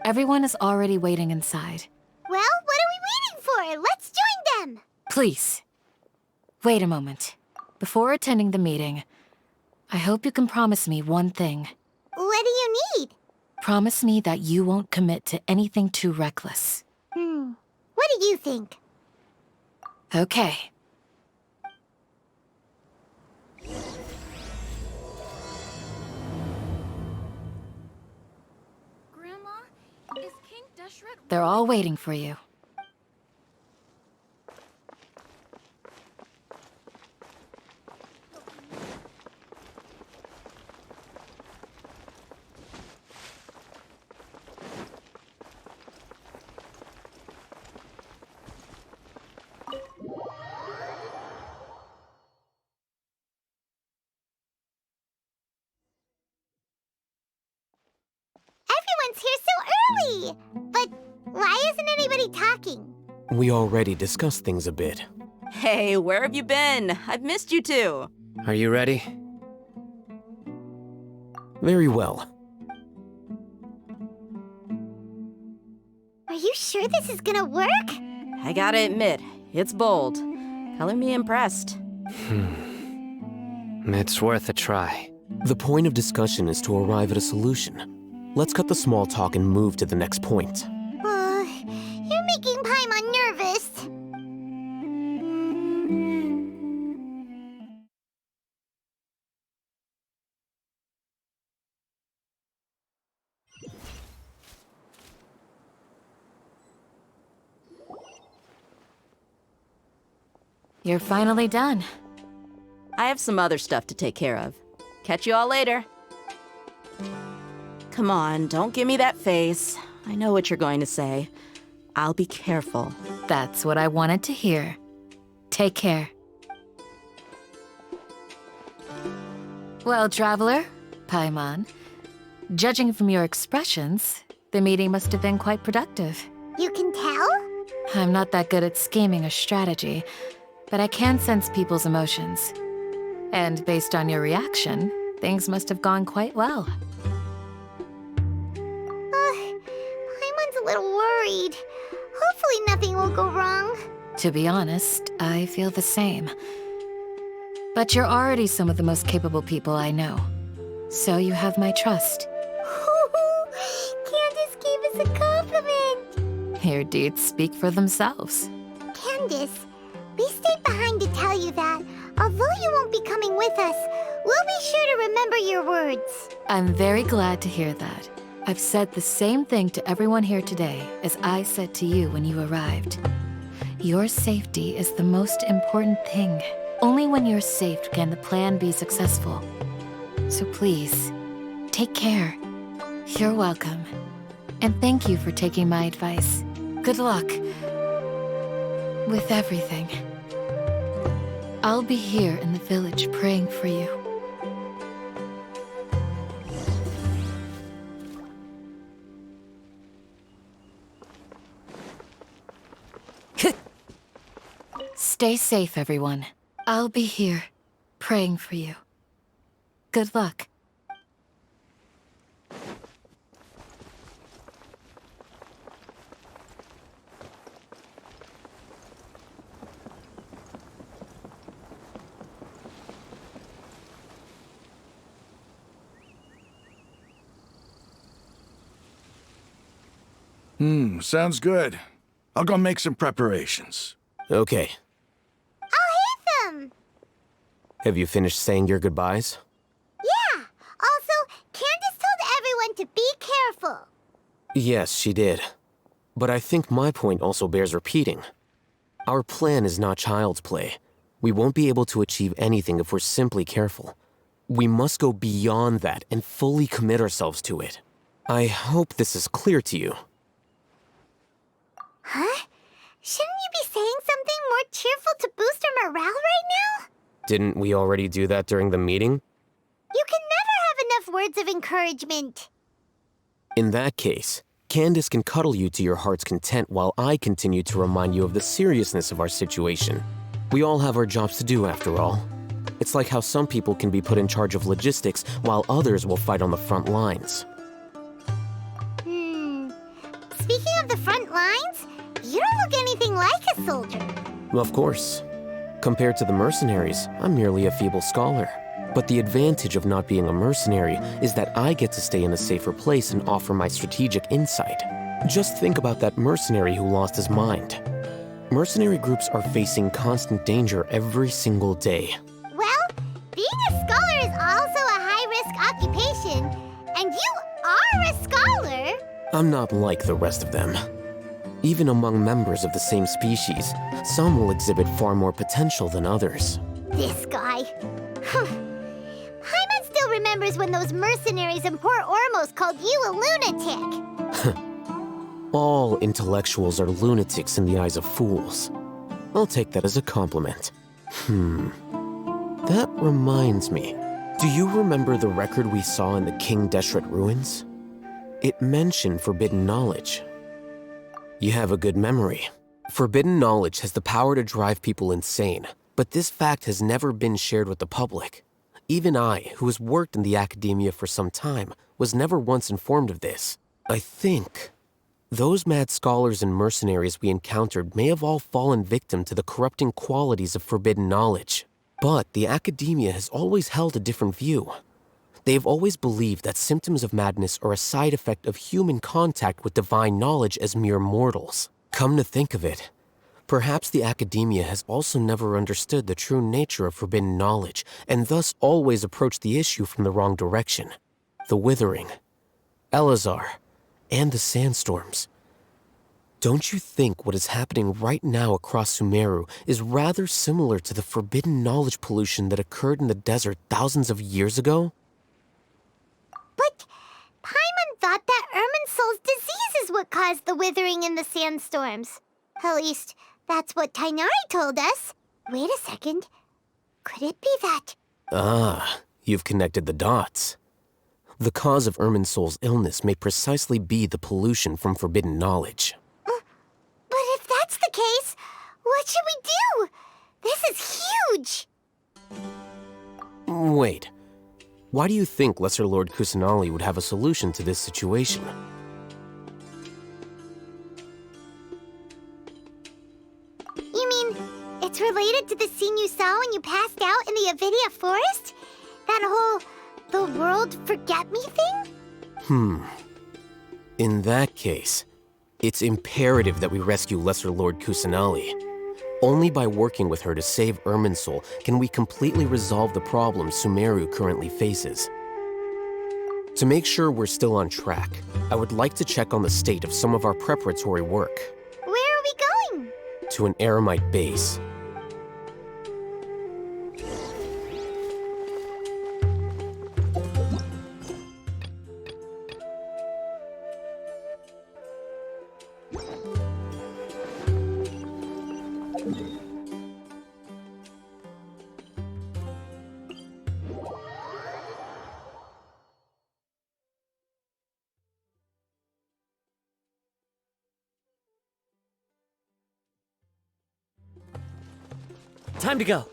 Everyone is already waiting inside. Well, what are we waiting for? Let's join them! Please, wait a moment. Before attending the meeting, I hope you can promise me one thing. What do you need? Promise me that you won't commit to anything too reckless. What do you think? Okay. Grandma, is King Deshret... They're all waiting for you. Everyone's here so early! But why isn't anybody talking? We already discussed things a bit. Hey, where have you been? I've missed you too. Are you ready? Very well. Are you sure this is gonna work? I gotta admit, it's bold. Color me impressed. It's worth a try. The point of discussion is to arrive at a solution. Let's cut the small talk and move to the next point. You're making Paimon nervous. You're finally done. I have some other stuff to take care of. Catch you all later. Come on, don't give me that face. I know what you're going to say. I'll be careful. That's what I wanted to hear. Take care. Well, Traveler, Paimon, judging from your expressions, the meeting must have been quite productive. You can tell? I'm not that good at scheming or strategy, but I can sense people's emotions. And based on your reaction, things must have gone quite well. Paimon's a little worried. Hopefully nothing will go wrong. To be honest, I feel the same. But you're already some of the most capable people I know. So you have my trust. Candace gave us a compliment. Your deeds speak for themselves. Candace, we stayed behind to tell you that, although you won't be coming with us, we'll be sure to remember your words. I'm very glad to hear that. I've said the same thing to everyone here today as I said to you when you arrived. Your safety is the most important thing. Only when you're safe can the plan be successful. So please, take care. You're welcome. And thank you for taking my advice. Good luck with everything. I'll be here in the village praying for you. Stay safe, everyone. I'll be here, praying for you. Good luck. Sounds good. I'll go make some preparations. Okay. I'll hit them! Have you finished saying your goodbyes? Yeah! Also, Candace told everyone to be careful. Yes, she did. But I think my point also bears repeating. Our plan is not child's play. We won't be able to achieve anything if we're simply careful. We must go beyond that and fully commit ourselves to it. I hope this is clear to you. Huh? Shouldn't you be saying something more cheerful to boost our morale right now? Didn't we already do that during the meeting? You can never have enough words of encouragement. In that case, Candace can cuddle you to your heart's content while I continue to remind you of the seriousness of our situation. We all have our jobs to do after all. It's like how some people can be put in charge of logistics while others will fight on the front lines. a soldier. Of course. Compared to the mercenaries, I'm merely a feeble scholar. But the advantage of not being a mercenary is that I get to stay in a safer place and offer my strategic insight. Just think about that mercenary who lost his mind. Mercenary groups are facing constant danger every single day. Well, being a scholar is also a high-risk occupation, and you are a scholar. I'm not like the rest of them. Even among members of the same species, some will exhibit far more potential than others. This guy. Paimon still remembers when those mercenaries in Port Ormos called you a lunatic. All intellectuals are lunatics in the eyes of fools. I'll take that as a compliment. That reminds me. Do you remember the record we saw in the King Deshret ruins? It mentioned forbidden knowledge. You have a good memory. Forbidden knowledge has the power to drive people insane, but this fact has never been shared with the public. Even I, who has worked in the academia for some time, was never once informed of this. I think those mad scholars and mercenaries we encountered may have all fallen victim to the corrupting qualities of forbidden knowledge. But the academia has always held a different view. They have always believed that symptoms of madness are a side effect of human contact with divine knowledge as mere mortals. Come to think of it, perhaps the academia has also never understood the true nature of forbidden knowledge, and thus always approached the issue from the wrong direction. The Withering, Elazar, and the sandstorms. Don't you think what is happening right now across Sumeru is rather similar to the forbidden knowledge pollution that occurred in the desert thousands of years ago? But Paimon thought that Irminsul's disease is what caused the withering in the sandstorms. At least, that's what Tainari told us. Wait a second. Could it be that? Ah, you've connected the dots. The cause of Irminsul's illness may precisely be the pollution from forbidden knowledge. But if that's the case, what should we do? This is huge! Wait. Why do you think Lesser Lord Kusanali would have a solution to this situation? You mean, it's related to the scene you saw when you passed out in the Avidia forest? That whole, the world forget me thing? In that case, it's imperative that we rescue Lesser Lord Kusanali. Only by working with her to save Irminsul can we completely resolve the problems Sumeru currently faces. To make sure we're still on track, I would like to check on the state of some of our preparatory work. Where are we going? To an Eremite base. Time to go.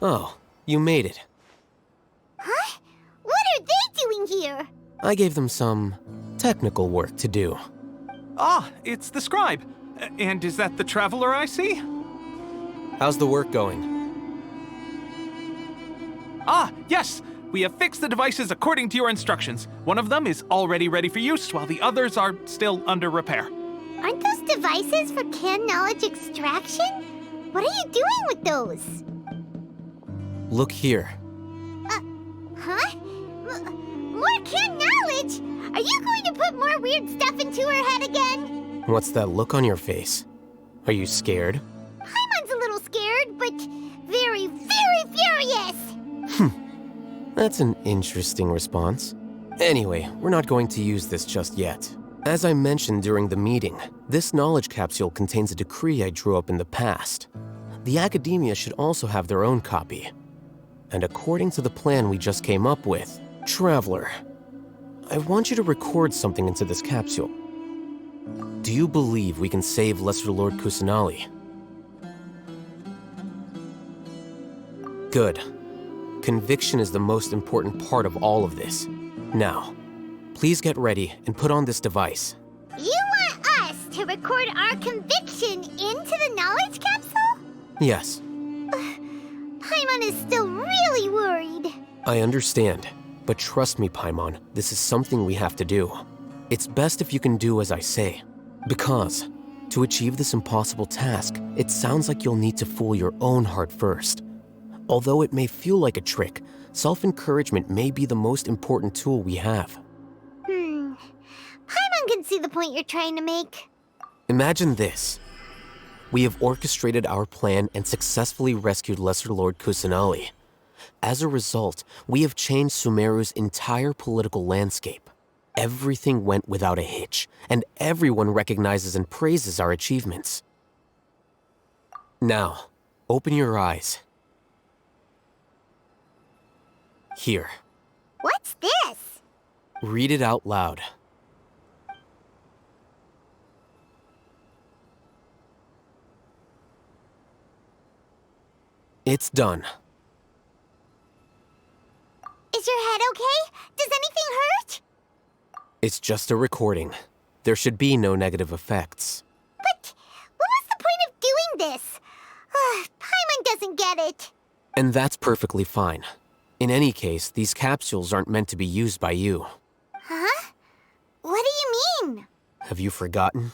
Oh, you made it. Huh? What are they doing here? I gave them some technical work to do. Ah, it's the scribe. And is that the traveler I see? How's the work going? Ah, yes! We have fixed the devices according to your instructions. One of them is already ready for use, while the others are still under repair. Aren't those devices for can knowledge extraction? What are you doing with those? Look here. Huh? More can knowledge? Are you going to put more weird stuff into her head again? What's that look on your face? Are you scared? Paimon's a little scared, but very, very furious! That's an interesting response. Anyway, we're not going to use this just yet. As I mentioned during the meeting, this knowledge capsule contains a decree I drew up in the past. The academia should also have their own copy. And according to the plan we just came up with, Traveler, I want you to record something into this capsule. Do you believe we can save Lesser Lord Kusanali? Good. Conviction is the most important part of all of this. Now, please get ready and put on this device. You want us to record our conviction into the knowledge capsule? Yes, Paimon is still really worried. I understand. But trust me, Paimon, this is something we have to do. It's best if you can do as I say. Because, to achieve this impossible task, it sounds like you'll need to fool your own heart first. Although it may feel like a trick, self-encouragement may be the most important tool we have. Paimon can see the point you're trying to make. Imagine this. We have orchestrated our plan and successfully rescued Lesser Lord Kusanali. As a result, we have changed Sumeru's entire political landscape. Everything went without a hitch, and everyone recognizes and praises our achievements. Now, open your eyes. Here, What's this? read it out loud. It's done. Is your head okay? Does anything hurt? It's just a recording. There should be no negative effects. But what was the point of doing this? Paimon doesn't get it. And that's perfectly fine. In any case, these capsules aren't meant to be used by you. Huh? What do you mean? Have you forgotten?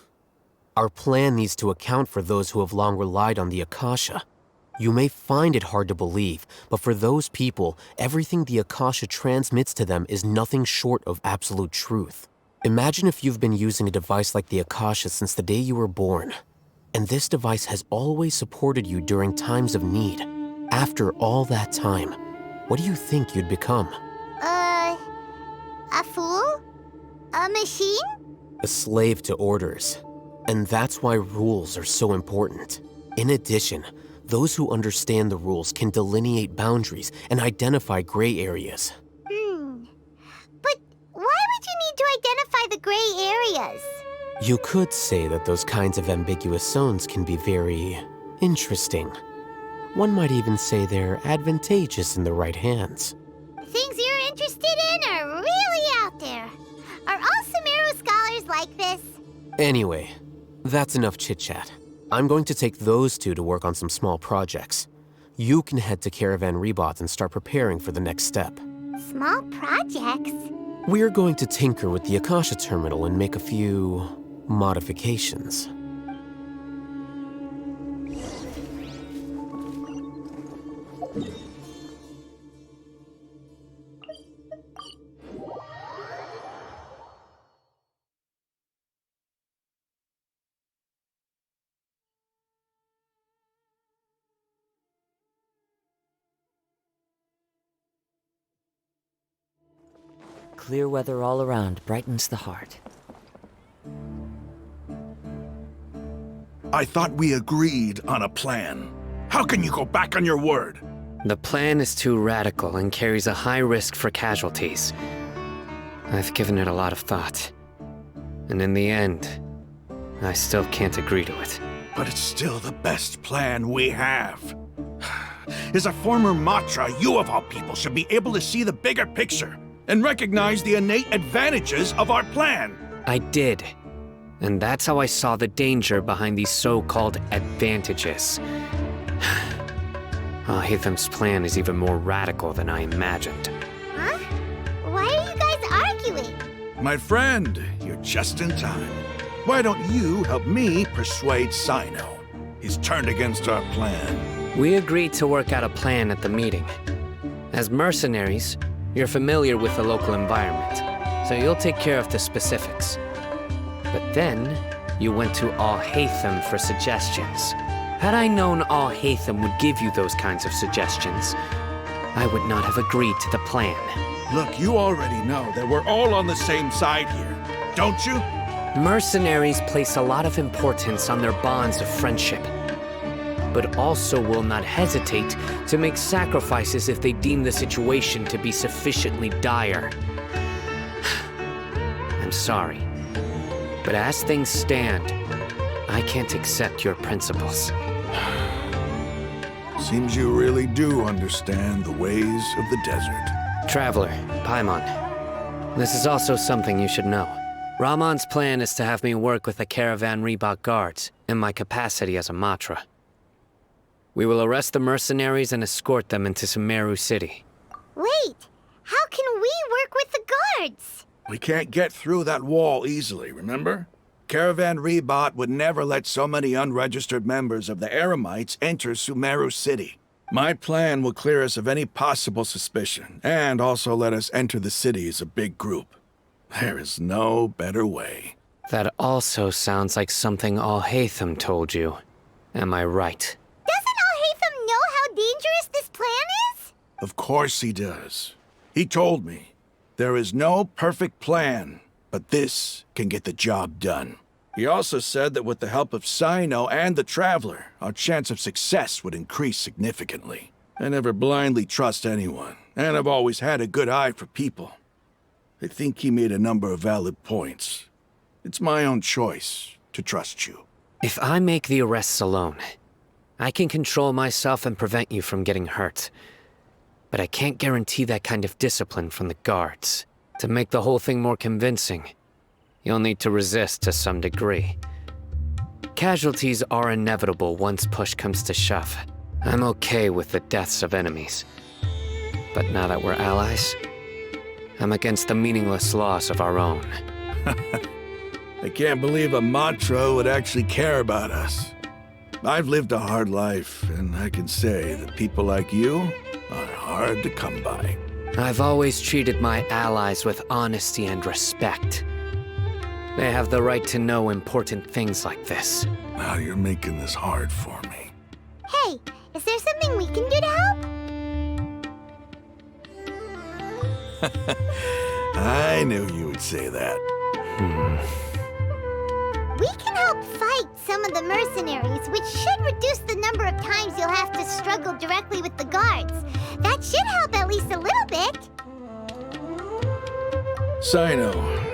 Our plan needs to account for those who have long relied on the Akasha. You may find it hard to believe, but for those people, everything the Akasha transmits to them is nothing short of absolute truth. Imagine if you've been using a device like the Akasha since the day you were born, and this device has always supported you during times of need. After all that time, what do you think you'd become? A fool? A machine? A slave to orders. And that's why rules are so important. In addition, those who understand the rules can delineate boundaries and identify gray areas. But why would you need to identify the gray areas? You could say that those kinds of ambiguous zones can be very interesting. One might even say they're advantageous in the right hands. Things you're interested in are really out there. Are all Sumeru scholars like this? Anyway, that's enough chit-chat. I'm going to take those two to work on some small projects. You can head to Caravan Rebot and start preparing for the next step. Small projects? We're going to tinker with the Akasha terminal and make a few modifications. Clear weather all around brightens the heart. I thought we agreed on a plan. How can you go back on your word? The plan is too radical and carries a high risk for casualties. I've given it a lot of thought. And in the end, I still can't agree to it. But it's still the best plan we have. As a former Matra, you of all people should be able to see the bigger picture and recognize the innate advantages of our plan. I did. And that's how I saw the danger behind these so-called advantages. Hitham's plan is even more radical than I imagined. Huh? Why are you guys arguing? My friend, you're just in time. Why don't you help me persuade Sino? He's turned against our plan. We agreed to work out a plan at the meeting. As mercenaries, you're familiar with the local environment, so you'll take care of the specifics. But then, you went to Al-Haytham for suggestions. Had I known Al-Haytham would give you those kinds of suggestions, I would not have agreed to the plan. Look, you already know that we're all on the same side here, don't you? Mercenaries place a lot of importance on their bonds of friendship, but also will not hesitate to make sacrifices if they deem the situation to be sufficiently dire. I'm sorry, but as things stand, I can't accept your principles. Seems you really do understand the ways of the desert. Traveler, Paimon. This is also something you should know. Ramon's plan is to have me work with the Caravan Reebok guards in my capacity as a Matra. We will arrest the mercenaries and escort them into Sumeru City. Wait, how can we work with the guards? We can't get through that wall easily, remember? Caravan Reebok would never let so many unregistered members of the Eremites enter Sumeru City. My plan will clear us of any possible suspicion, and also let us enter the city as a big group. There is no better way. That also sounds like something Alhaitham told you. Am I right? Doesn't Alhaitham know how dangerous this plan is? Of course he does. He told me, there is no perfect plan, but this can get the job done. He also said that with the help of Sino and the Traveler, our chance of success would increase significantly. I never blindly trust anyone, and I've always had a good eye for people. I think he made a number of valid points. It's my own choice to trust you. If I make the arrests alone, I can control myself and prevent you from getting hurt. But I can't guarantee that kind of discipline from the guards. To make the whole thing more convincing, you'll need to resist to some degree. Casualties are inevitable once push comes to shove. I'm okay with the deaths of enemies. But now that we're allies, I'm against the meaningless loss of our own. I can't believe a Matra would actually care about us. I've lived a hard life, and I can say that people like you are hard to come by. I've always treated my allies with honesty and respect. They have the right to know important things like this. Now you're making this hard for me. Hey, is there something we can do to help? I knew you would say that. We can help fight some of the mercenaries, which should reduce the number of times you'll have to struggle directly with the guards. That should help at least a little bit. Sino,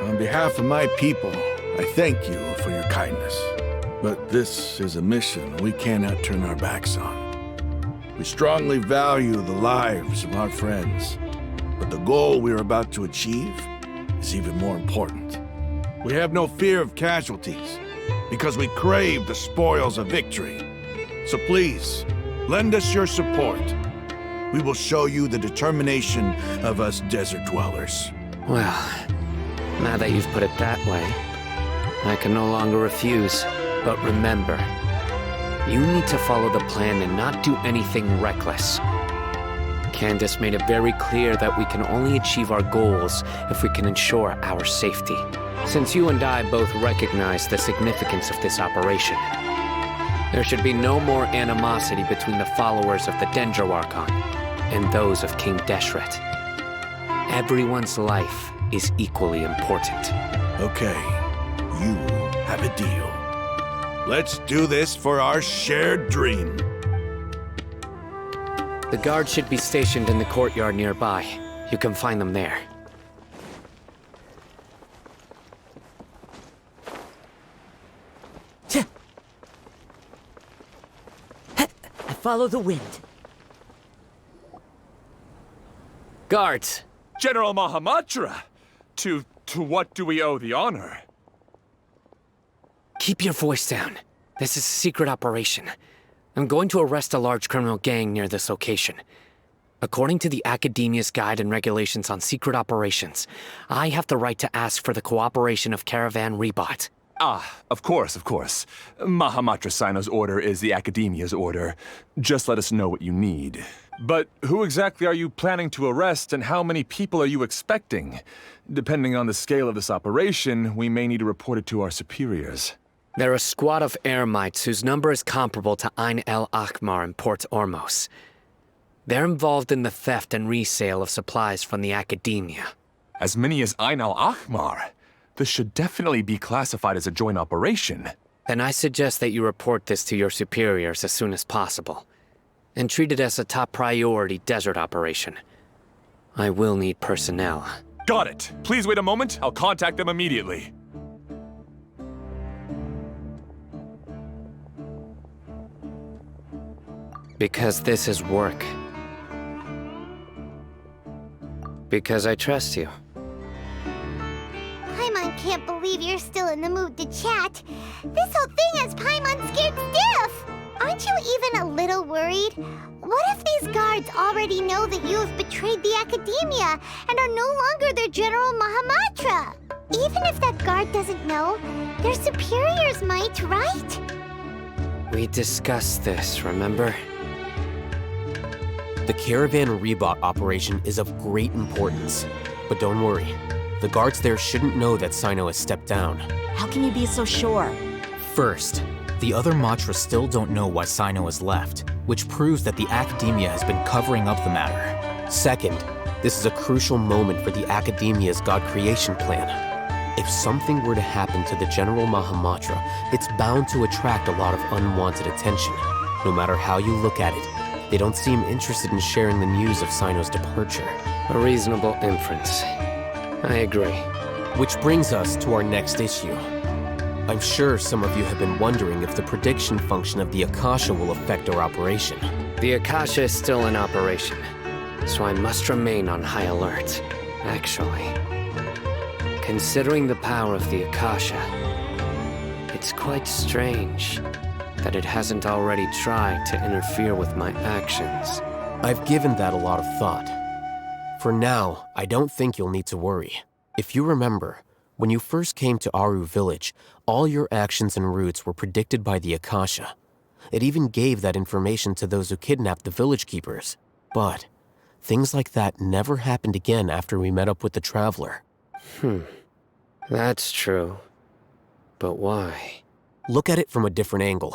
on behalf of my people, I thank you for your kindness. But this is a mission we cannot turn our backs on. We strongly value the lives of our friends, but the goal we are about to achieve is even more important. We have no fear of casualties, because we crave the spoils of victory. So please, lend us your support. We will show you the determination of us desert dwellers. Well, now that you've put it that way, I can no longer refuse. But remember, you need to follow the plan and not do anything reckless. Candace made it very clear that we can only achieve our goals if we can ensure our safety. Since you and I both recognize the significance of this operation, there should be no more animosity between the followers of the Dendro Archon and those of King Deshret. Everyone's life is equally important. Okay, you have a deal. Let's do this for our shared dream. The guards should be stationed in the courtyard nearby. You can find them there. I follow the wind. Guards! General Mahamatra! To what do we owe the honor? Keep your voice down. This is a secret operation. I'm going to arrest a large criminal gang near this location. According to the Academia's Guide and Regulations on Secret Operations, I have the right to ask for the cooperation of Caravan Reebok. Ah, of course. Mahamatra Sino's order is the Academia's order. Just let us know what you need. But who exactly are you planning to arrest, and how many people are you expecting? Depending on the scale of this operation, we may need to report it to our superiors. They're a squad of Eremites whose number is comparable to Ain el Akhmar in Port Ormos. They're involved in the theft and resale of supplies from the Academia. As many as Ain al Akhmar? This should definitely be classified as a joint operation. Then I suggest that you report this to your superiors as soon as possible, and treat it as a top priority desert operation. I will need personnel. Got it. Please wait a moment. I'll contact them immediately. Because this is work. Because I trust you. Paimon can't believe you're still in the mood to chat. This whole thing has Paimon scared stiff. Aren't you even a little worried? What if these guards already know that you have betrayed the Academia and are no longer their General Mahamatra? Even if that guard doesn't know, their superiors might, right? We discussed this, remember? The Caravan Rebot operation is of great importance. But don't worry, the guards there shouldn't know that Sino has stepped down. How can you be so sure? First, the other Matras still don't know why Sino has left, which proves that the Academia has been covering up the matter. Second, this is a crucial moment for the Academia's God creation plan. If something were to happen to the General Mahamatra, it's bound to attract a lot of unwanted attention. No matter how you look at it, they don't seem interested in sharing the news of Sino's departure. A reasonable inference. I agree. Which brings us to our next issue. I'm sure some of you have been wondering if the prediction function of the Akasha will affect our operation. The Akasha is still in operation, so I must remain on high alert. Actually, considering the power of the Akasha, it's quite strange that it hasn't already tried to interfere with my actions. I've given that a lot of thought. For now, I don't think you'll need to worry. If you remember, when you first came to Aru Village, all your actions and routes were predicted by the Akasha. It even gave that information to those who kidnapped the village keepers. But things like that never happened again after we met up with the Traveler. That's true. But why? Look at it from a different angle.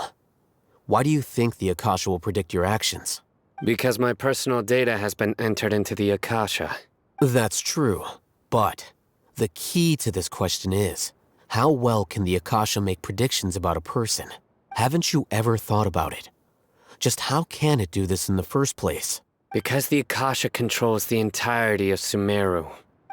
Why do you think the Akasha will predict your actions? Because my personal data has been entered into the Akasha. That's true, but the key to this question is, how well can the Akasha make predictions about a person? Haven't you ever thought about it? Just how can it do this in the first place? Because the Akasha controls the entirety of Sumeru.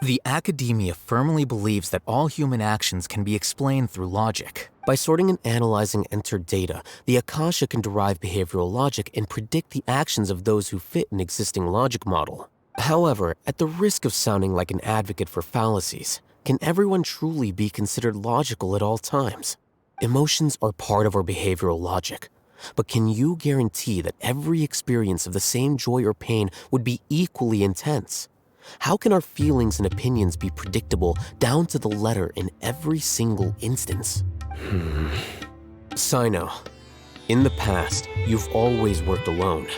The Academia firmly believes that all human actions can be explained through logic. By sorting and analyzing entered data, the Akasha can derive behavioral logic and predict the actions of those who fit an existing logic model. However, at the risk of sounding like an advocate for fallacies, can everyone truly be considered logical at all times? Emotions are part of our behavioral logic, but can you guarantee that every experience of the same joy or pain would be equally intense? How can our feelings and opinions be predictable down to the letter in every single instance? Sino, in the past, you've always worked alone.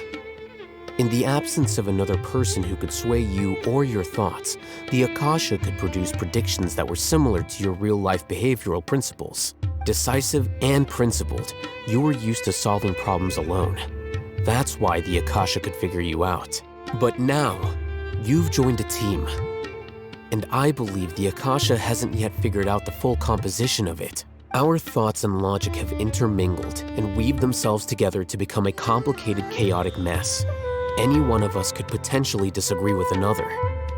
In the absence of another person who could sway you or your thoughts, the Akasha could produce predictions that were similar to your real-life behavioral principles. Decisive and principled, you were used to solving problems alone. That's why the Akasha could figure you out. But now, you've joined a team. And I believe the Akasha hasn't yet figured out the full composition of it. Our thoughts and logic have intermingled and weaved themselves together to become a complicated, chaotic mess. Any one of us could potentially disagree with another.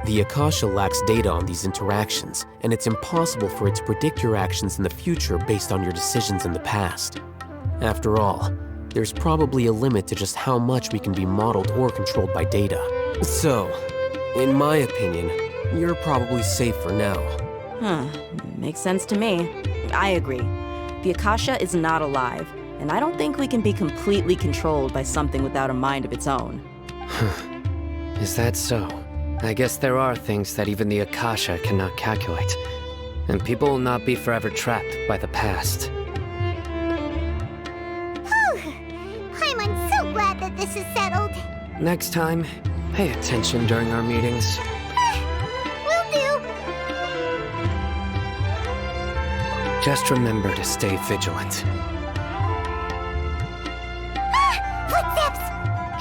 The Akasha lacks data on these interactions, and it's impossible for it to predict your actions in the future based on your decisions in the past. After all, there's probably a limit to just how much we can be modeled or controlled by data. So, in my opinion, you're probably safe for now. Makes sense to me. I agree. The Akasha is not alive, and I don't think we can be completely controlled by something without a mind of its own. Is that so? I guess there are things that even the Akasha cannot calculate, and people will not be forever trapped by the past. Whew. I'm so glad that this is settled. Next time, pay attention during our meetings. Will do. Just remember to stay vigilant. Footsteps!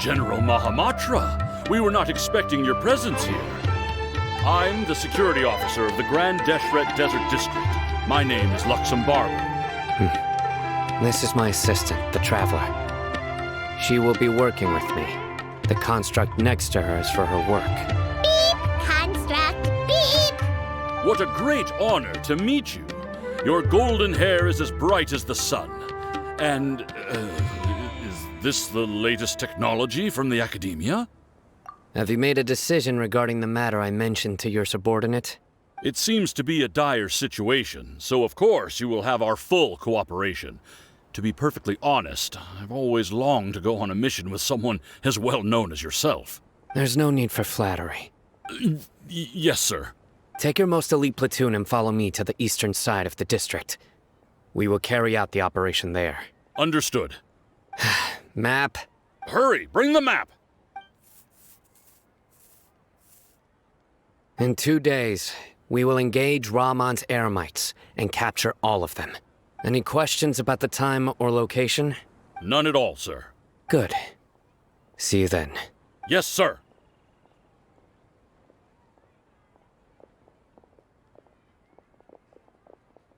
General Mahamatra, we were not expecting your presence here. I'm the security officer of the Grand Deshret Desert District. My name is Luxembargo. This is my assistant, the Traveler. She will be working with me. The construct next to her is for her work. Beep! Construct! Beep! What a great honor to meet you. Your golden hair is as bright as the sun. And, is This the latest technology from the Academia? Have you made a decision regarding the matter I mentioned to your subordinate? It seems to be a dire situation, so of course you will have our full cooperation. To be perfectly honest, I've always longed to go on a mission with someone as well known as yourself. There's no need for flattery. Yes, sir. Take your most elite platoon and follow me to the eastern side of the district. We will carry out the operation there. Understood. Map. Hurry, bring the map! In 2 days, we will engage Rahman's Eremites and capture all of them. Any questions about the time or location? None at all, sir. Good. See you then. Yes, sir.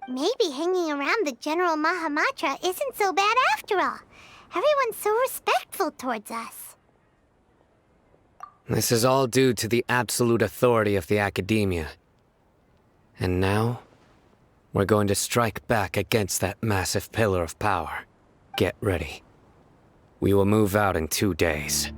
Maybe hanging around the General Mahamatra isn't so bad after all. Everyone's so respectful towards us. This is all due to the absolute authority of the Academia. And now, we're going to strike back against that massive pillar of power. Get ready. We will move out in 2 days.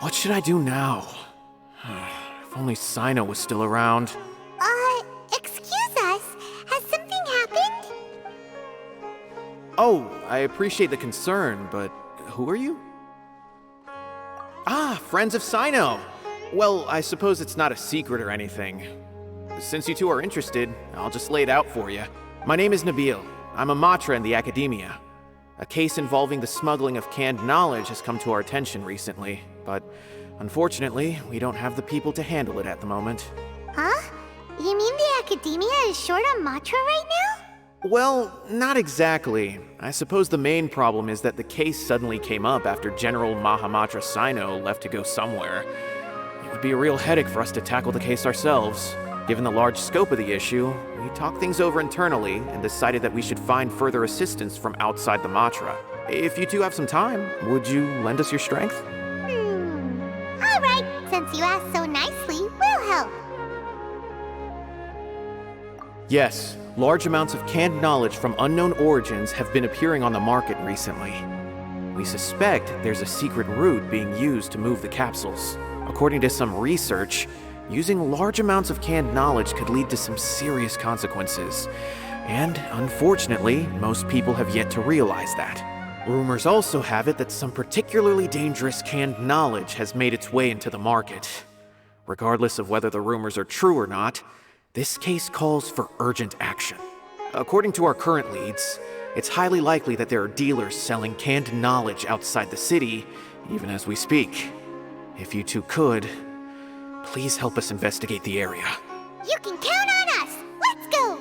What should I do now? If only Sino was still around. Excuse us. Has something happened? Oh, I appreciate the concern, but who are you? Ah, friends of Sino! Well, I suppose it's not a secret or anything. Since you two are interested, I'll just lay it out for you. My name is Nabil. I'm a Matra in the Academia. A case involving the smuggling of canned knowledge has come to our attention recently, but unfortunately, we don't have the people to handle it at the moment. Huh? You mean the Academia is short on Matra right now? Well, not exactly. I suppose the main problem is that the case suddenly came up after General Mahamatra Sino left to go somewhere. It would be a real headache for us to tackle the case ourselves. Given the large scope of the issue, we talked things over internally and decided that we should find further assistance from outside the Matra. If you two have some time, would you lend us your strength? All right, since you asked so nicely, we'll help. Yes, large amounts of canned knowledge from unknown origins have been appearing on the market recently. We suspect there's a secret route being used to move the capsules. According to some research, using large amounts of canned knowledge could lead to some serious consequences. And unfortunately, most people have yet to realize that. Rumors also have it that some particularly dangerous canned knowledge has made its way into the market. Regardless of whether the rumors are true or not, this case calls for urgent action. According to our current leads, it's highly likely that there are dealers selling canned knowledge outside the city, even as we speak. If you two could, please help us investigate the area. You can count on us! Let's go!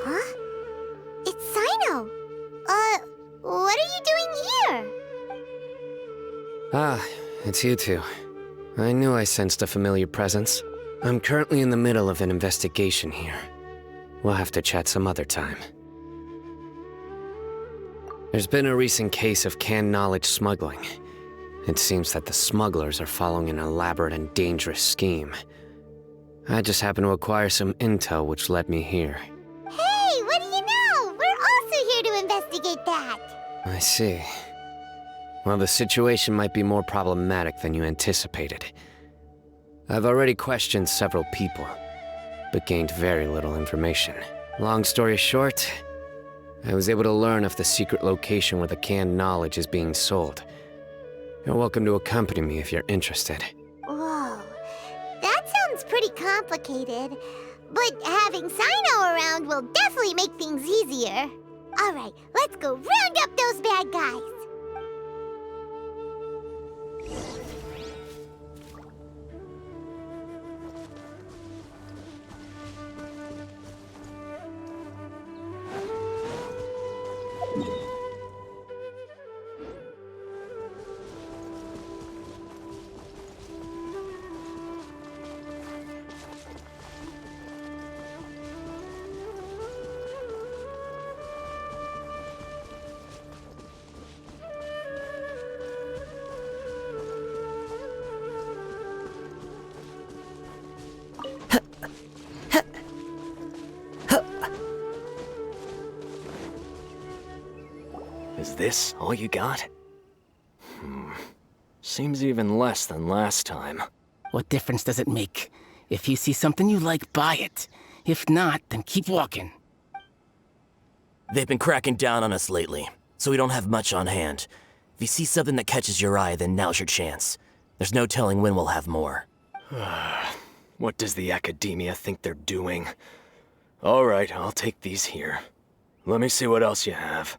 Huh? It's Sino! What are you doing here? Ah, it's you two. I knew I sensed a familiar presence. I'm currently in the middle of an investigation here. We'll have to chat some other time. There's been a recent case of canned knowledge smuggling. It seems that the smugglers are following an elaborate and dangerous scheme. I just happened to acquire some intel which led me here. Hey, what do you know? We're also here to investigate that. I see. Well, the situation might be more problematic than you anticipated. I've already questioned several people, but gained very little information. Long story short, I was able to learn of the secret location where the canned knowledge is being sold. You're welcome to accompany me if you're interested. Whoa, that sounds pretty complicated. But having Sino around will definitely make things easier. All right, let's go round up those bad guys. Is this all you got? Seems even less than last time. What difference does it make? If you see something you like, buy it. If not, then keep walking. They've been cracking down on us lately, so we don't have much on hand. If you see something that catches your eye, then now's your chance. There's no telling when we'll have more. What does the Academia think they're doing? Alright, I'll take these here. Let me see what else you have.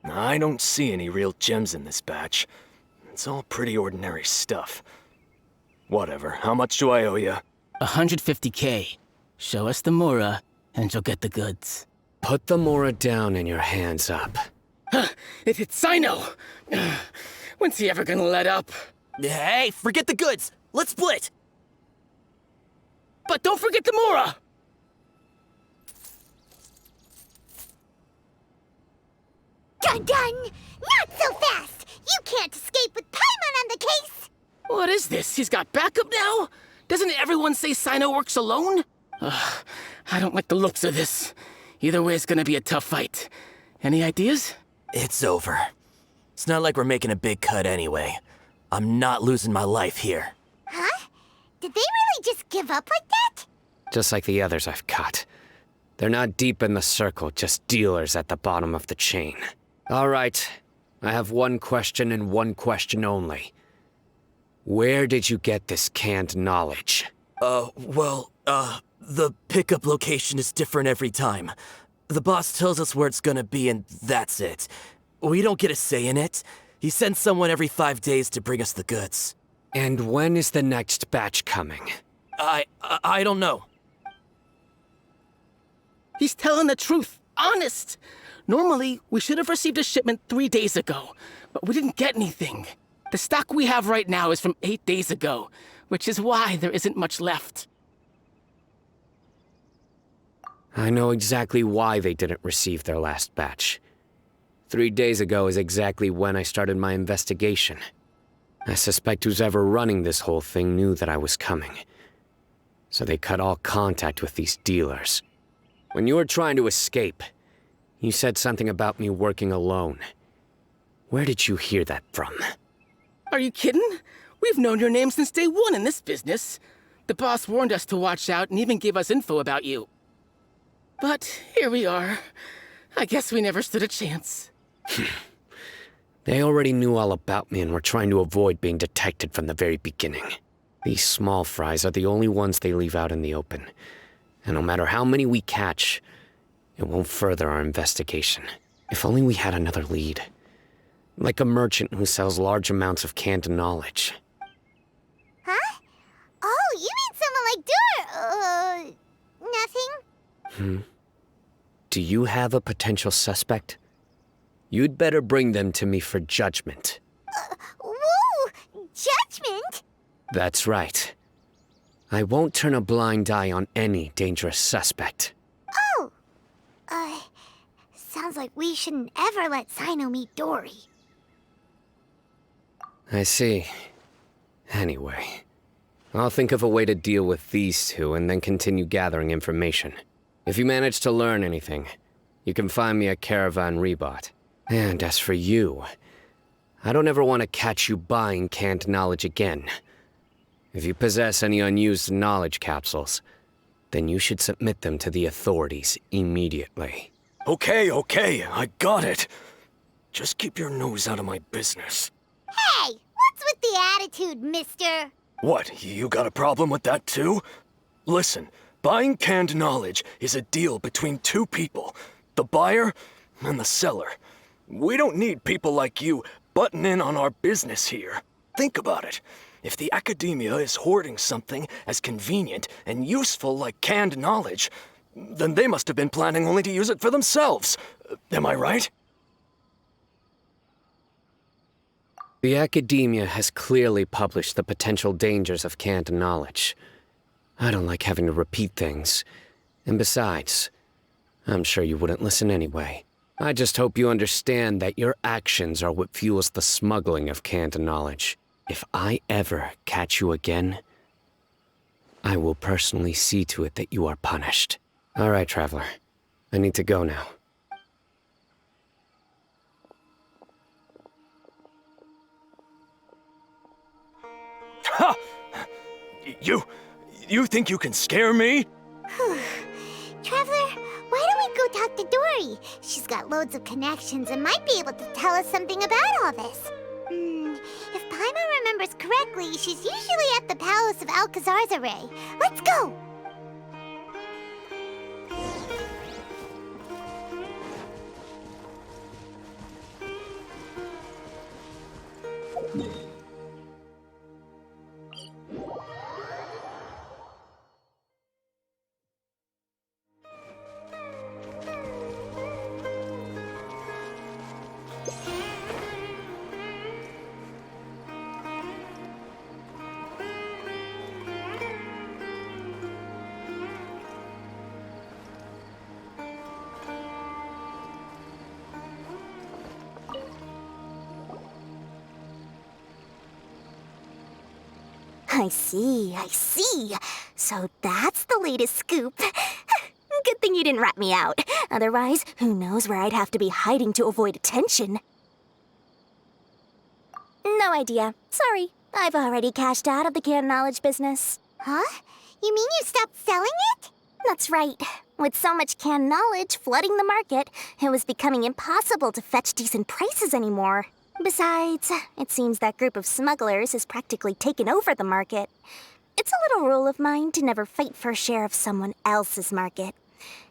I don't see any real gems in this batch. It's all pretty ordinary stuff. Whatever, how much do I owe you? 150K. Show us the Mora, and you'll get the goods. Put the Mora down and your hands up. It's Sino! When's he ever gonna let up? Hey, forget the goods! Let's split! But don't forget the Mora! Dun-dun! Not so fast! You can't escape with Paimon on the case! What is this? He's got backup now? Doesn't everyone say Sino works alone? I don't like the looks of this. Either way, it's gonna be a tough fight. Any ideas? It's over. It's not like we're making a big cut anyway. I'm not losing my life here. Huh? Did they really just give up like that? Just like the others I've caught. They're not deep in the circle, just dealers at the bottom of the chain. All right, I have one question and one question only. Where did you get this canned knowledge? The pickup location is different every time. The boss tells us where it's gonna be and that's it. We don't get a say in it. He sends someone every 5 days to bring us the goods. And when is the next batch coming? I don't know. He's telling the truth. Honest. Normally, we should have received a shipment 3 days ago, but we didn't get anything. The stock we have right now is from 8 days ago, which is why there isn't much left. I know exactly why they didn't receive their last batch. 3 days ago is exactly when I started my investigation. I suspect who's ever running this whole thing knew that I was coming. So they cut all contact with these dealers. When you were trying to escape, you said something about me working alone. Where did you hear that from? Are you kidding? We've known your name since day one in this business. The boss warned us to watch out and even gave us info about you. But here we are. I guess we never stood a chance. They already knew all about me and were trying to avoid being detected from the very beginning. These small fries are the only ones they leave out in the open. And no matter how many we catch, it won't further our investigation. If only we had another lead. Like a merchant who sells large amounts of canned knowledge. Huh? Oh, you mean someone like nothing? Do you have a potential suspect? You'd better bring them to me for judgment. That's right. I won't turn a blind eye on any dangerous suspect. Oh! Sounds like we shouldn't ever let Sino meet Dory. I see. Anyway, I'll think of a way to deal with these two and then continue gathering information. If you manage to learn anything, you can find me at Caravan Rebot. And as for you, I don't ever want to catch you buying canned knowledge again. If you possess any unused knowledge capsules, then you should submit them to the authorities immediately. Okay, I got it. Just keep your nose out of my business. Hey! What's with the attitude, mister? What, you got a problem with that too? Listen, buying canned knowledge is a deal between two people, the buyer and the seller. We don't need people like you butting in on our business here. Think about it. If the academia is hoarding something as convenient and useful like canned knowledge, then they must have been planning only to use it for themselves. Am I right? The academia has clearly published the potential dangers of canned knowledge. I don't like having to repeat things. And besides, I'm sure you wouldn't listen anyway. I just hope you understand that your actions are what fuels the smuggling of canned knowledge. If I ever catch you again, I will personally see to it that you are punished. All right, Traveler. I need to go now. Ha! You think you can scare me? Traveler, why don't we go talk to Dory? She's got loads of connections and might be able to tell us something about all this. If Paimon remembers correctly, she's usually at the Palace of Alcazar's Array. Let's go! I see. So that's the latest scoop. Good thing you didn't rat me out. Otherwise, who knows where I'd have to be hiding to avoid attention. No idea. Sorry. I've already cashed out of the canned knowledge business. Huh? You mean you stopped selling it? That's right. With so much canned knowledge flooding the market, it was becoming impossible to fetch decent prices anymore. Besides, it seems that group of smugglers has practically taken over the market. It's a little rule of mine to never fight for a share of someone else's market.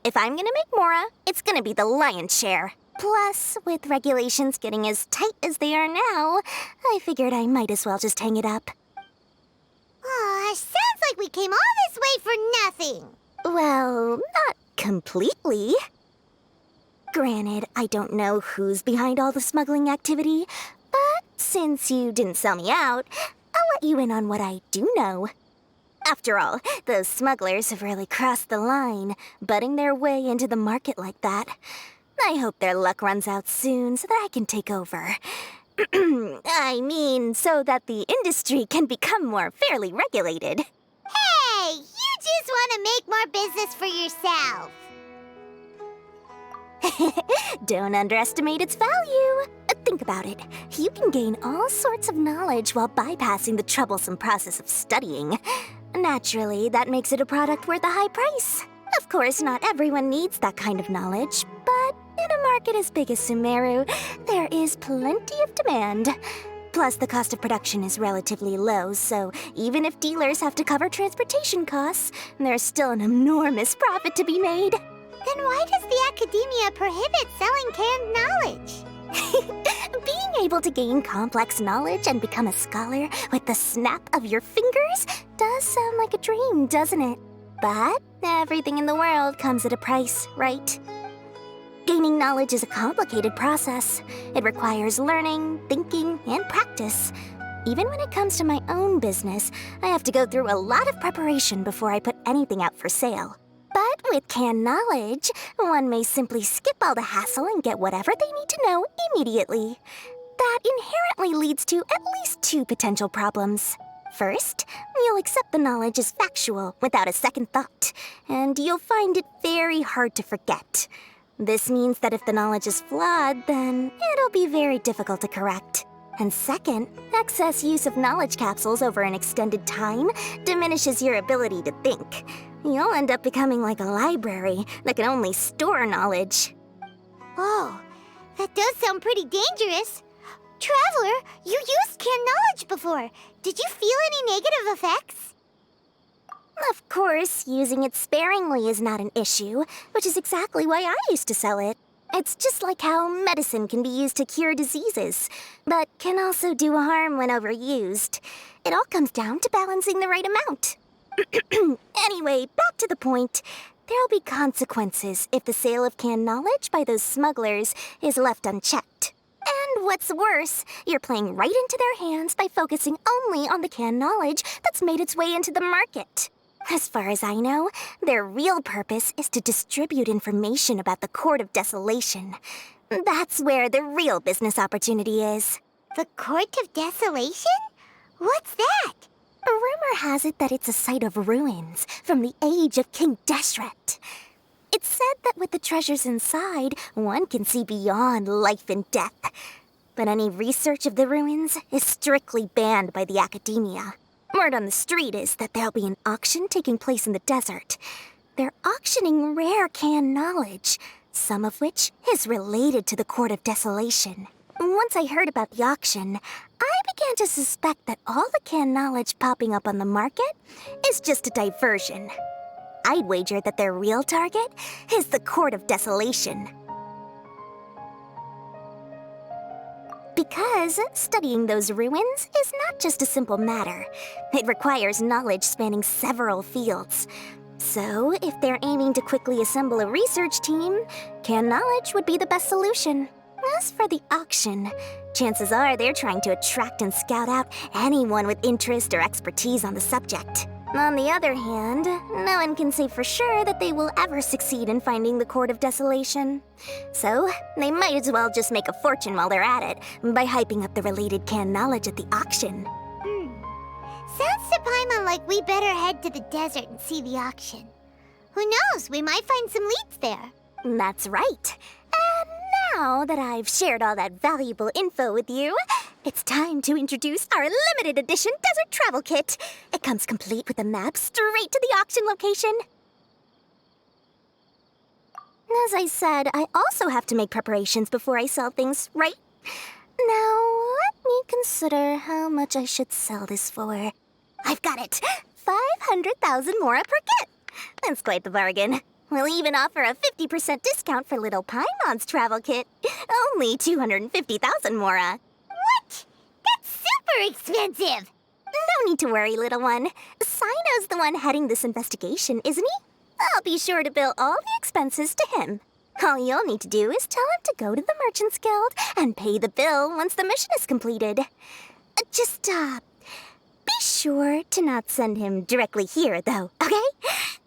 If I'm gonna make Mora, it's gonna be the lion's share. Plus, with regulations getting as tight as they are now, I figured I might as well just hang it up. Sounds like we came all this way for nothing. Well, not completely. Granted, I don't know who's behind all the smuggling activity, but since you didn't sell me out, I'll let you in on what I do know. After all, those smugglers have really crossed the line, butting their way into the market like that. I hope their luck runs out soon so that I can take over. I mean, so that the industry can become more fairly regulated. Hey, you just want to make more business for yourself. Don't underestimate its value. Think about it. You can gain all sorts of knowledge while bypassing the troublesome process of studying. Naturally, that makes it a product worth a high price. Of course, not everyone needs that kind of knowledge, but in a market as big as Sumeru, there is plenty of demand. Plus, the cost of production is relatively low, so even if dealers have to cover transportation costs, there's still an enormous profit to be made. Then why does the academia prohibit selling canned knowledge? Being able to gain complex knowledge and become a scholar with the snap of your fingers does sound like a dream, doesn't it? But everything in the world comes at a price, right? Gaining knowledge is a complicated process. It requires learning, thinking, and practice. Even when it comes to my own business, I have to go through a lot of preparation before I put anything out for sale. But with canned knowledge, one may simply skip all the hassle and get whatever they need to know immediately. That inherently leads to at least 2 potential problems. First, you'll accept the knowledge as factual without a second thought, and you'll find it very hard to forget. This means that if the knowledge is flawed, then it'll be very difficult to correct. And second, excess use of knowledge capsules over an extended time diminishes your ability to think. You'll end up becoming like a library that can only store knowledge. Whoa, that does sound pretty dangerous. Traveler, you used canned knowledge before. Did you feel any negative effects? Of course, using it sparingly is not an issue, which is exactly why I used to sell it. It's just like how medicine can be used to cure diseases, but can also do harm when overused. It all comes down to balancing the right amount. Anyway, back to the point. There'll be consequences if the sale of canned knowledge by those smugglers is left unchecked. And what's worse, you're playing right into their hands by focusing only on the canned knowledge that's made its way into the market. As far as I know, their real purpose is to distribute information about the Court of Desolation. That's where the real business opportunity is. The Court of Desolation? What's that? A rumor has it that it's a site of ruins from the age of King Deshret. It's said that with the treasures inside, one can see beyond life and death. But any research of the ruins is strictly banned by the academia. Word on the street is that there'll be an auction taking place in the desert. They're auctioning rare canned knowledge, some of which is related to the Court of Desolation. Once I heard about the auction, I began to suspect that all the canned knowledge popping up on the market is just a diversion. I'd wager that their real target is the Court of Desolation. Because studying those ruins is not just a simple matter. It requires knowledge spanning several fields. So, if they're aiming to quickly assemble a research team, canned knowledge would be the best solution. As for the auction, chances are they're trying to attract and scout out anyone with interest or expertise on the subject. On the other hand, no one can say for sure that they will ever succeed in finding the Court of Desolation. So, they might as well just make a fortune while they're at it by hyping up the related canned knowledge at the auction. Sounds to Paimon like we better head to the desert and see the auction. Who knows, we might find some leads there. That's right. And now that I've shared all that valuable info with you, it's time to introduce our limited edition desert travel kit. It comes complete with a map straight to the auction location. As I said, I also have to make preparations before I sell things, right? Now, let me consider how much I should sell this for. I've got it! 500,000 mora per kit! That's quite the bargain. We'll even offer a 50% discount for little Paimon's travel kit. Only 250,000 mora. What? That's super expensive! No need to worry, little one. Sino's the one heading this investigation, isn't he? I'll be sure to bill all the expenses to him. All you'll need to do is tell him to go to the Merchants Guild and pay the bill once the mission is completed. Just, be sure to not send him directly here, though, okay?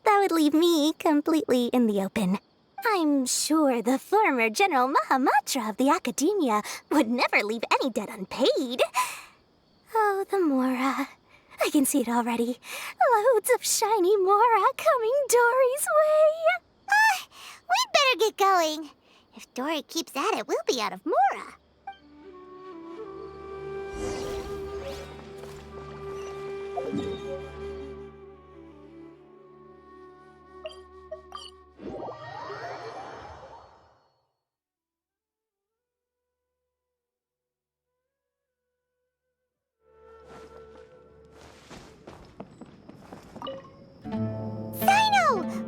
That would leave me completely in the open. I'm sure the former General Mahamatra of the Academia would never leave any debt unpaid. Oh, the Mora. I can see it already. Loads of shiny Mora coming Dory's way. We'd better get going. If Dory keeps at it, we'll be out of Mora.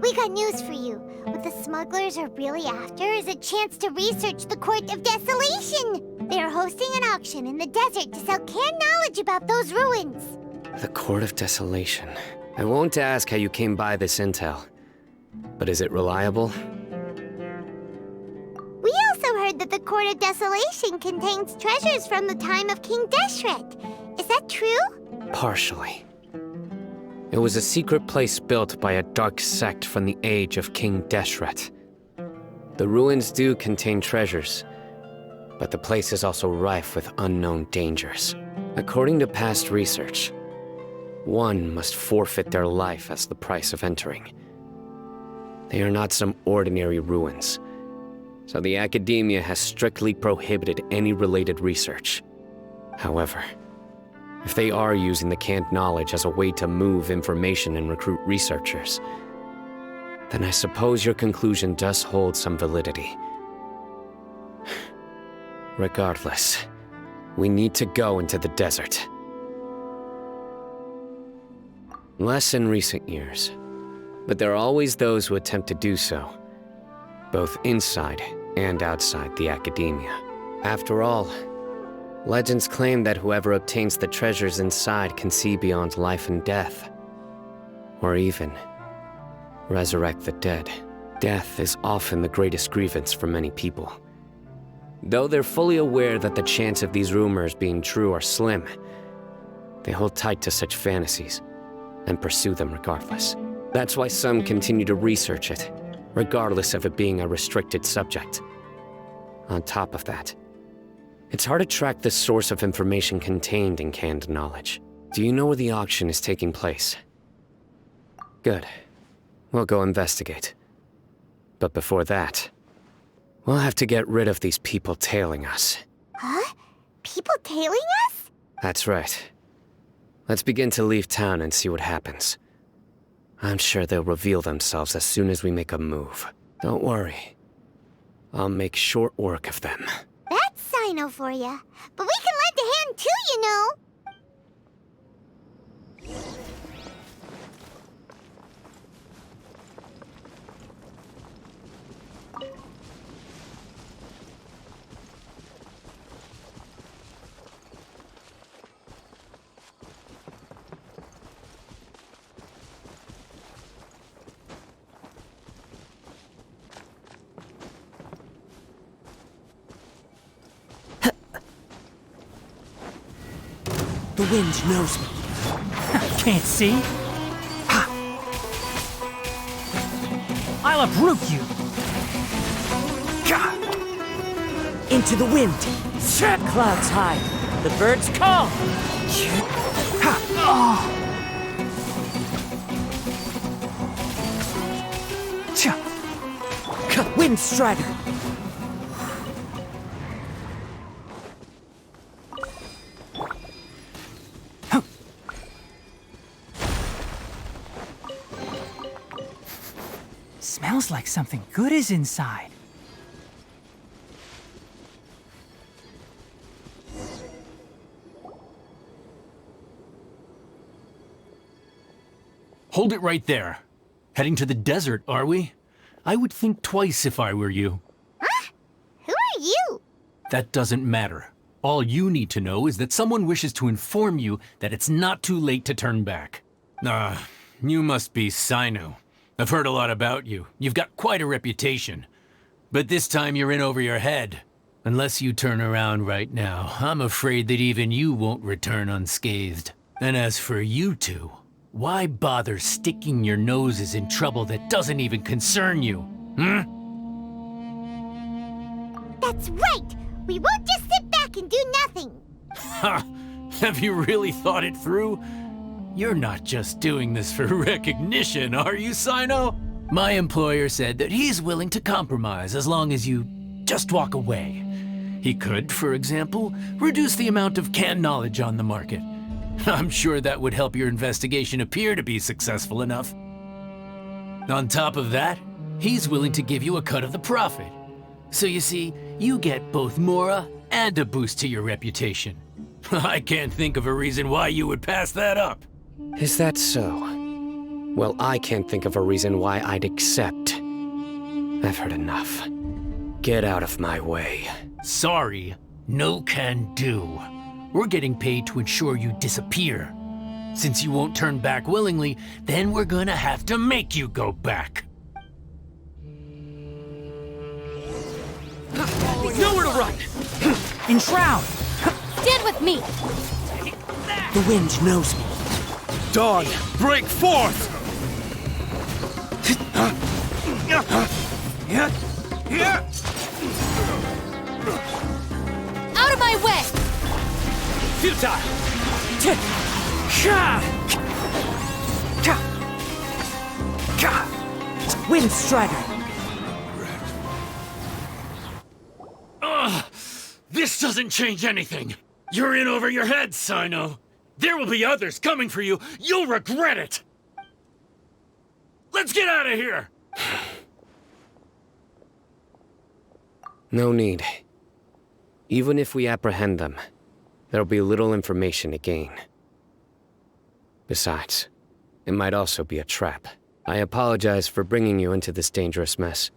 We got news for you. What the smugglers are really after is a chance to research the Court of Desolation. They're hosting an auction in the desert to sell canned knowledge about those ruins. The Court of Desolation. I won't ask how you came by this intel. But is it reliable? We also heard that the Court of Desolation contains treasures from the time of King Deshret. Is that true? Partially. It was a secret place built by a dark sect from the age of King Deshret. The ruins do contain treasures, but the place is also rife with unknown dangers. According to past research, one must forfeit their life as the price of entering. They are not some ordinary ruins, so the Academia has strictly prohibited any related research. However, if they are using the canned knowledge as a way to move information and recruit researchers, then I suppose your conclusion does hold some validity. Regardless, we need to go into the desert. Less in recent years, but there are always those who attempt to do so, both inside and outside the Academia. After all, legends claim that whoever obtains the treasures inside can see beyond life and death, or even resurrect the dead. Death is often the greatest grievance for many people. Though they're fully aware that the chance of these rumors being true are slim, they hold tight to such fantasies and pursue them regardless. That's why some continue to research it, regardless of it being a restricted subject. On top of that, it's hard to track the source of information contained in canned knowledge. Do you know where the auction is taking place? Good. We'll go investigate. But before that, we'll have to get rid of these people tailing us. Huh? People tailing us? That's right. Let's begin to leave town and see what happens. I'm sure they'll reveal themselves as soon as we make a move. Don't worry. I'll make short work of them. That's Sino for ya. But we can lend a hand too, you know. The wind knows me. Can't see? I'll uproot you! Into the wind! Clouds hide. The birds call! Wind Strider! Smells like something good is inside. Hold it right there. Heading to the desert, are we? I would think twice if I were you. Huh? Who are you? That doesn't matter. All you need to know is that someone wishes to inform you that it's not too late to turn back. You must be Sino. I've heard a lot about you. You've got quite a reputation. But this time you're in over your head. Unless you turn around right now, I'm afraid that even you won't return unscathed. And as for you two, why bother sticking your noses in trouble that doesn't even concern you? That's right! We won't just sit back and do nothing! Ha! Have you really thought it through? You're not just doing this for recognition, are you, Sino? My employer said that he's willing to compromise as long as you just walk away. He could, for example, reduce the amount of canned knowledge on the market. I'm sure that would help your investigation appear to be successful enough. On top of that, he's willing to give you a cut of the profit. So you see, you get both Mora and a boost to your reputation. I can't think of a reason why you would pass that up. Is that so? Well, I can't think of a reason why I'd accept. I've heard enough. Get out of my way. Sorry, no can do. We're getting paid to ensure you disappear. Since you won't turn back willingly, then we're gonna have to make you go back. Nowhere to run! Enshroud! Stand with me! The wind knows me. Dawn, break forth! Out of my way! Futile! Wind Strider! Ugh! This doesn't change anything! You're in over your head, Sino! There will be others coming for you! You'll regret it! Let's get out of here! No need. Even if we apprehend them, there'll be little information to gain. Besides, it might also be a trap. I apologize for bringing you into this dangerous mess.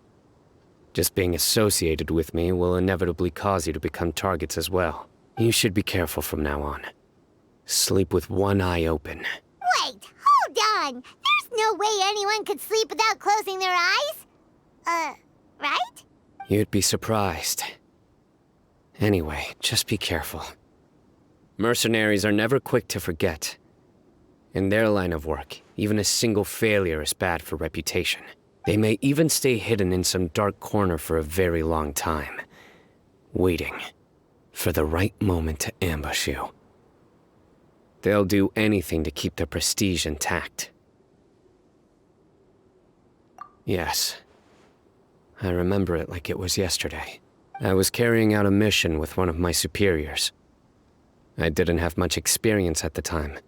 Just being associated with me will inevitably cause you to become targets as well. You should be careful from now on. Sleep with one eye open. Wait, hold on! There's no way anyone could sleep without closing their eyes? Right? You'd be surprised. Anyway, just be careful. Mercenaries are never quick to forget. In their line of work, even a single failure is bad for reputation. They may even stay hidden in some dark corner for a very long time, waiting for the right moment to ambush you. They'll do anything to keep their prestige intact. Yes, I remember it like it was yesterday. I was carrying out a mission with one of my superiors. I didn't have much experience at the time,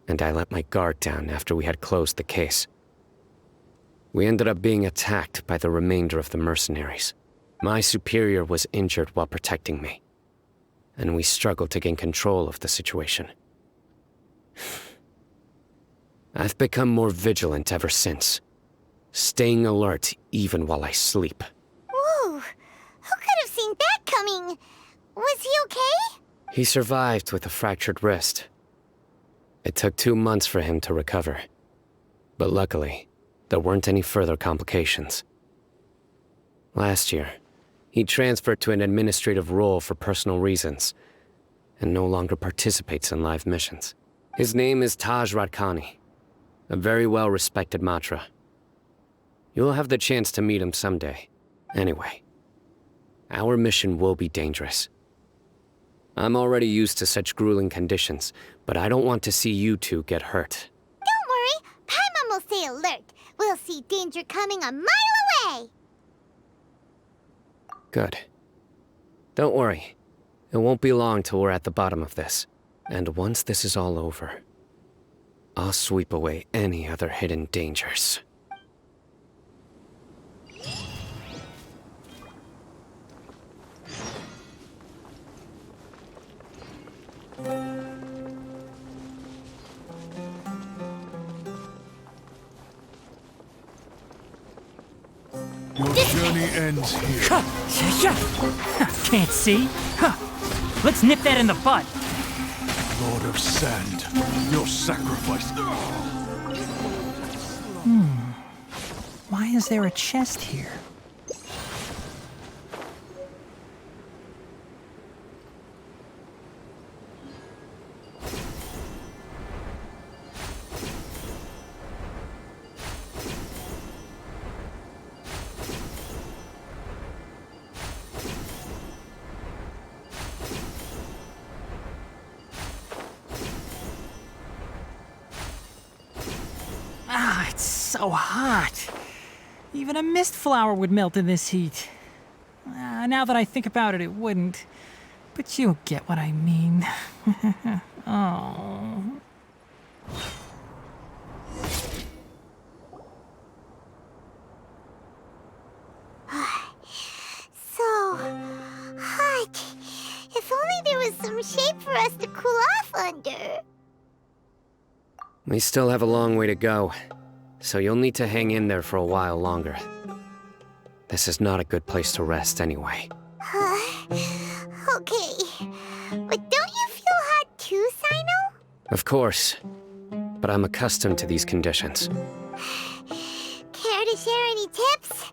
and I let my guard down after we had closed the case. We ended up being attacked by the remainder of the mercenaries. My superior was injured while protecting me, and we struggled to gain control of the situation. I've become more vigilant ever since, staying alert even while I sleep. Whoa! Who could have seen that coming? Was he okay? He survived with a fractured wrist. It took 2 months for him to recover, but luckily, there weren't any further complications. Last year, he transferred to an administrative role for personal reasons, and no longer participates in live missions. His name is Taj Radkani, a very well-respected Matra. You'll have the chance to meet him someday. Anyway, our mission will be dangerous. I'm already used to such grueling conditions, but I don't want to see you two get hurt. Don't worry, Paimon will stay alert. We'll see danger coming a mile away. Good. Don't worry. It won't be long till we're at the bottom of this. And once this is all over, I'll sweep away any other hidden dangers. Your journey ends here. Can't see? Let's nip that in the bud. Lord of Sand, your sacrifice. Why is there a chest here? It's so hot. Even a mist flower would melt in this heat. Now that I think about it, it wouldn't. But you'll get what I mean. Oh. So hot. If only there was some shade for us to cool off under. We still have a long way to go, so you'll need to hang in there for a while longer. This is not a good place to rest anyway. Okay. But don't you feel hot too, Sino? Of course, but I'm accustomed to these conditions. Care to share any tips?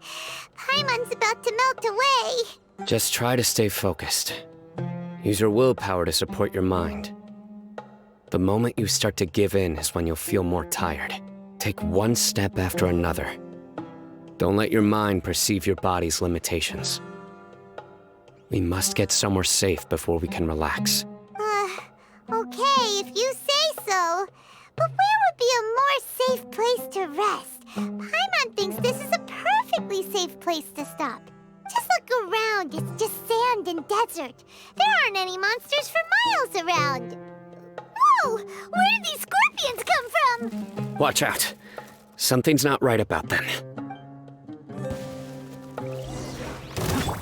Paimon's about to melt away. Just try to stay focused. Use your willpower to support your mind. The moment you start to give in is when you'll feel more tired. Take one step after another. Don't let your mind perceive your body's limitations. We must get somewhere safe before we can relax. Okay, if you say so. But where would be a more safe place to rest? Paimon thinks this is a perfectly safe place to stop. Just look around, it's just sand and desert. There aren't any monsters for miles around. Whoa! Where did these scorpions come from? Watch out. Something's not right about them.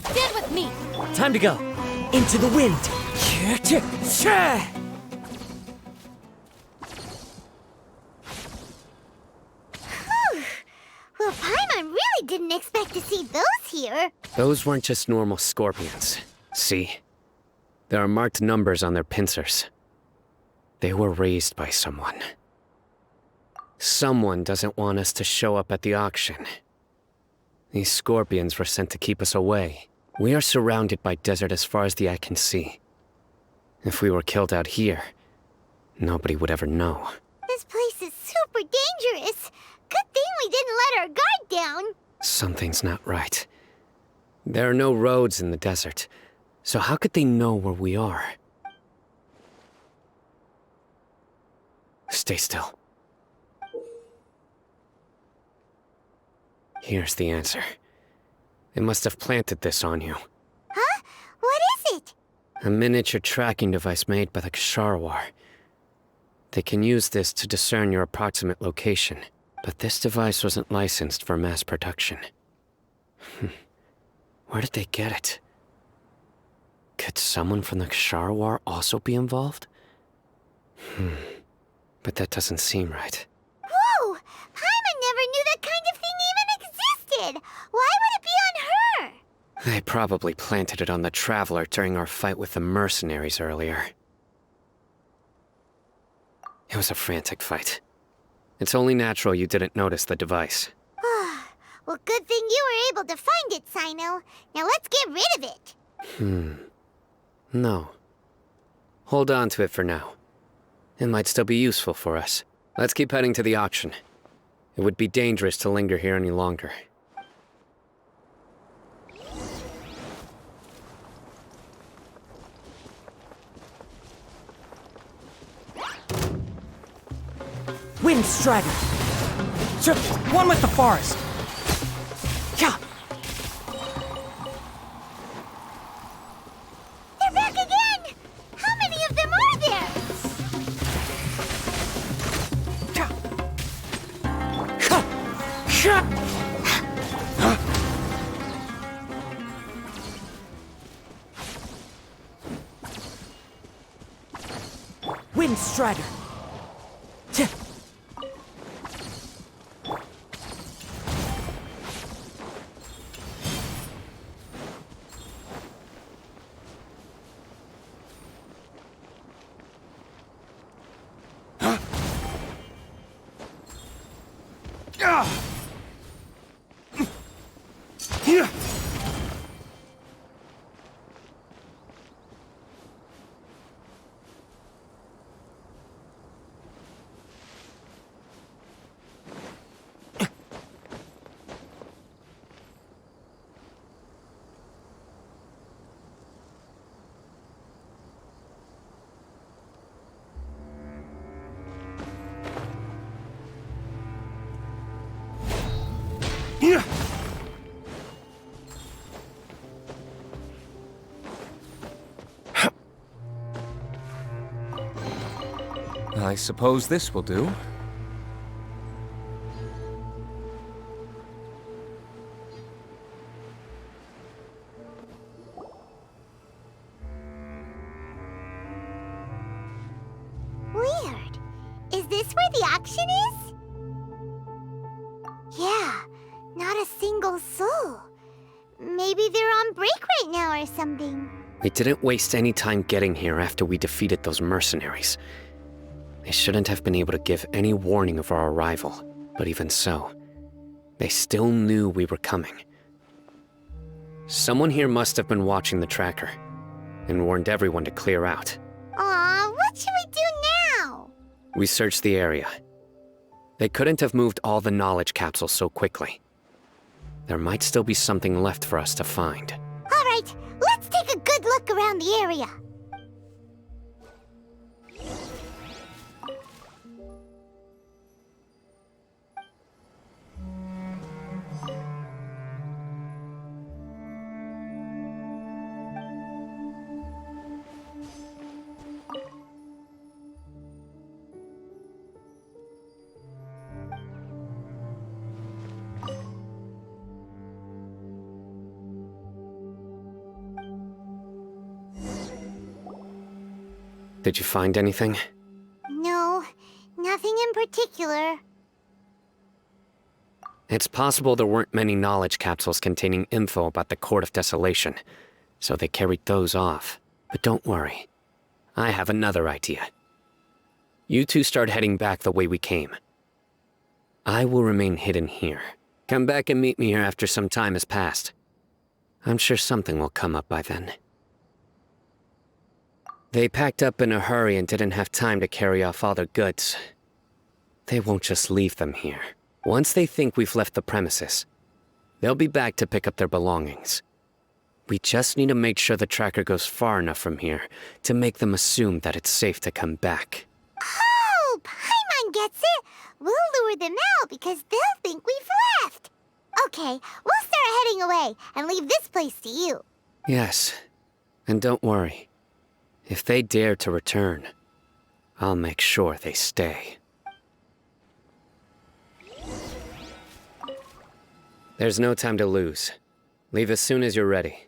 Stand with me! Time to go. Into the wind. Well, Paimon really didn't expect to see those here. Those weren't just normal scorpions. See? There are marked numbers on their pincers. They were raised by someone. Someone doesn't want us to show up at the auction. These scorpions were sent to keep us away. We are surrounded by desert as far as the eye can see. If we were killed out here, nobody would ever know. This place is super dangerous. Good thing we didn't let our guard down. Something's not right. There are no roads in the desert, so how could they know where we are? Stay still. Here's the answer. They must have planted this on you. Huh? What is it? A miniature tracking device made by the Ksharawar. They can use this to discern your approximate location, but this device wasn't licensed for mass production. Where did they get it? Could someone from the Ksharawar also be involved? But that doesn't seem right. Whoa! Paimon never knew that kind of thing even existed! Why would it be on her? They probably planted it on the Traveler during our fight with the mercenaries earlier. It was a frantic fight. It's only natural you didn't notice the device. Well, good thing you were able to find it, Sino. Now let's get rid of it. No. Hold on to it for now. It might still be useful for us. Let's keep heading to the auction. It would be dangerous to linger here any longer. Wind Strider. One with the forest. Yeah. They're back again! How many of them are there? Wind Strider. I suppose this will do. Weird. Is this where the auction is? Yeah, not a single soul. Maybe they're on break right now or something. We didn't waste any time getting here after we defeated those mercenaries. They shouldn't have been able to give any warning of our arrival, but even so, they still knew we were coming. Someone here must have been watching the tracker, and warned everyone to clear out. Aw, what should we do now? We searched the area. They couldn't have moved all the knowledge capsules so quickly. There might still be something left for us to find. All right, let's take a good look around the area. Did you find anything? No, nothing in particular. It's possible there weren't many knowledge capsules containing info about the Court of Desolation, so they carried those off. But don't worry. I have another idea. You two start heading back the way we came. I will remain hidden here. Come back and meet me here after some time has passed. I'm sure something will come up by then. They packed up in a hurry and didn't have time to carry off all their goods. They won't just leave them here. Once they think we've left the premises, they'll be back to pick up their belongings. We just need to make sure the tracker goes far enough from here to make them assume that it's safe to come back. Oh, Paimon gets it! We'll lure them out because they'll think we've left. Okay, we'll start heading away and leave this place to you. Yes, and don't worry. If they dare to return, I'll make sure they stay. There's no time to lose. Leave as soon as you're ready.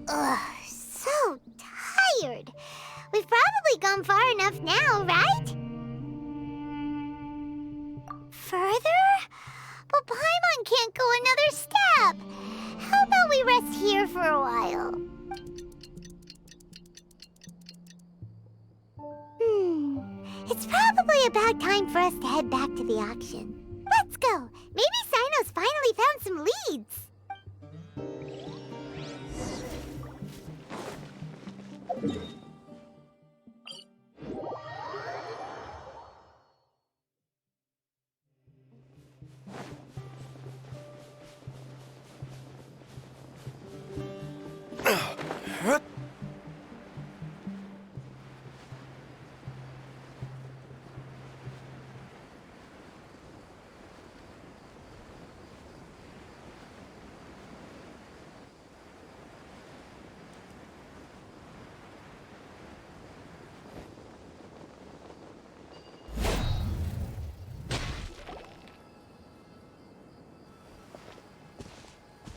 Ugh, so tired. We've probably gone far enough now, right? Further? But Paimon can't go another step. How about we rest here for a while? It's probably about time for us to head back to the auction. Let's go. Maybe Sino's finally found some leads.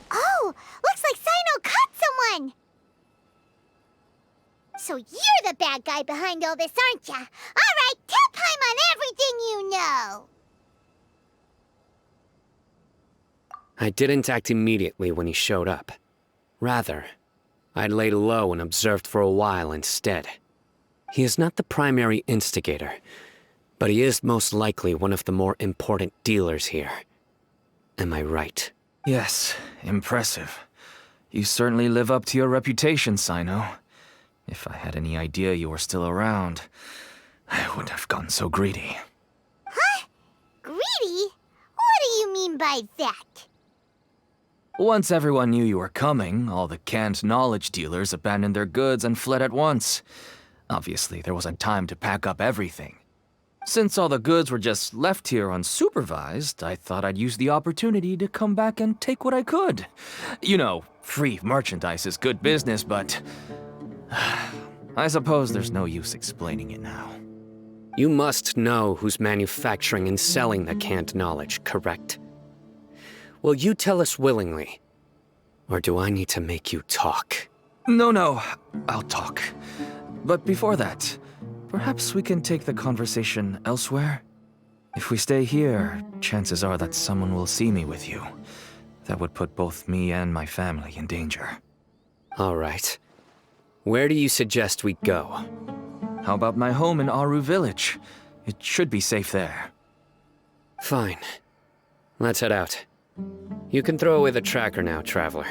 Oh, looks like Sino caught someone! So you're the bad guy behind all this, aren't ya? All right, tell Paimon everything you know! I didn't act immediately when he showed up. Rather, I laid low and observed for a while instead. He is not the primary instigator, but he is most likely one of the more important dealers here. Am I right? Yes, impressive. You certainly live up to your reputation, Sino. If I had any idea you were still around, I wouldn't have gotten so greedy. Huh? Greedy? What do you mean by that? Once everyone knew you were coming, all the canned knowledge dealers abandoned their goods and fled at once. Obviously, there wasn't time to pack up everything. Since all the goods were just left here unsupervised, I thought I'd use the opportunity to come back and take what I could. You know, free merchandise is good business, but I suppose there's no use explaining it now. You must know who's manufacturing and selling the canned knowledge, correct? Will you tell us willingly? Or do I need to make you talk? No, I'll talk. But before that, perhaps we can take the conversation elsewhere? If we stay here, chances are that someone will see me with you. That would put both me and my family in danger. All right. Where do you suggest we go? How about my home in Aru Village? It should be safe there. Fine. Let's head out. You can throw away the tracker now, Traveler.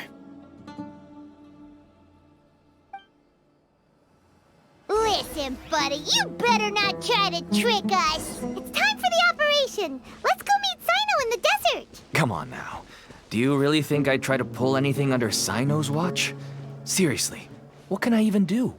Listen, buddy, you better not try to trick us. It's time for the operation. Let's go meet Sino in the desert. Come on now. Do you really think I'd try to pull anything under Sino's watch? Seriously, what can I even do?